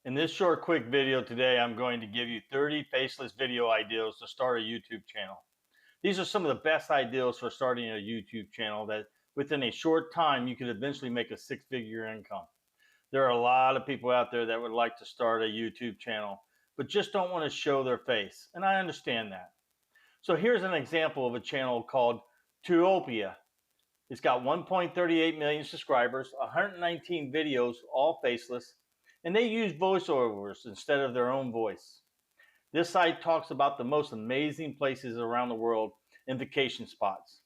In this short, quick video today, I'm going to give you 30 faceless video ideas to start a YouTube channel. These are some of the best ideas for starting a YouTube channel that within a short time, you could eventually make a six-figure income. There are a lot of people out there that would like to start a YouTube channel, but just don't want to show their face. And I understand that. So here's an example of a channel called Tuopia. It's got 1.38 million subscribers, 119 videos, all faceless, and they use voiceovers instead of their own voice. This site talks about the most amazing places around the world and vacation spots.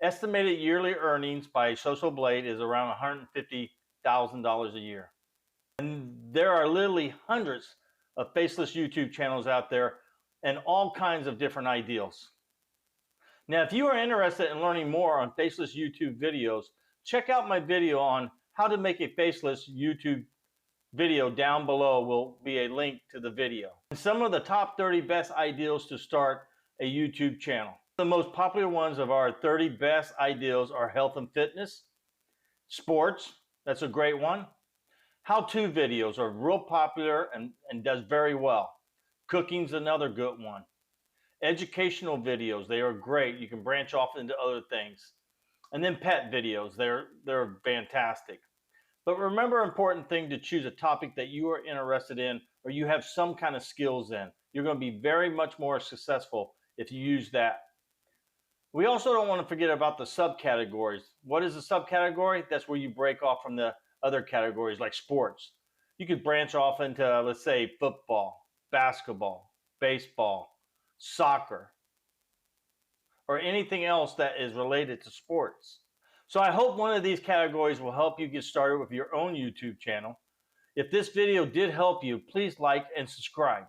Estimated yearly earnings by Social Blade is around $150,000 a year. And there are literally hundreds of faceless YouTube channels out there and all kinds of different ideals. Now, if you are interested in learning more on faceless YouTube videos, check out my video on how to make a faceless YouTube video. Down below will be a link to the video. And some of the top 30 best ideas to start a YouTube channel. The most popular ones of our 30 best ideas are health and fitness, sports, that's a great one. How-to videos are real popular and does very well. Cooking's another good one. Educational videos, they are great. You can branch off into other things. And then pet videos, they're fantastic. But remember, an important thing to choose a topic that you are interested in or you have some kind of skills in. You're going to be very much more successful if you use that. We also don't want to forget about the subcategories. What is a subcategory? That's where you break off from the other categories like sports. You could branch off into, let's say, football, basketball, baseball, soccer, or anything else that is related to sports. So I hope one of these categories will help you get started with your own YouTube channel. If this video did help you, please like and subscribe.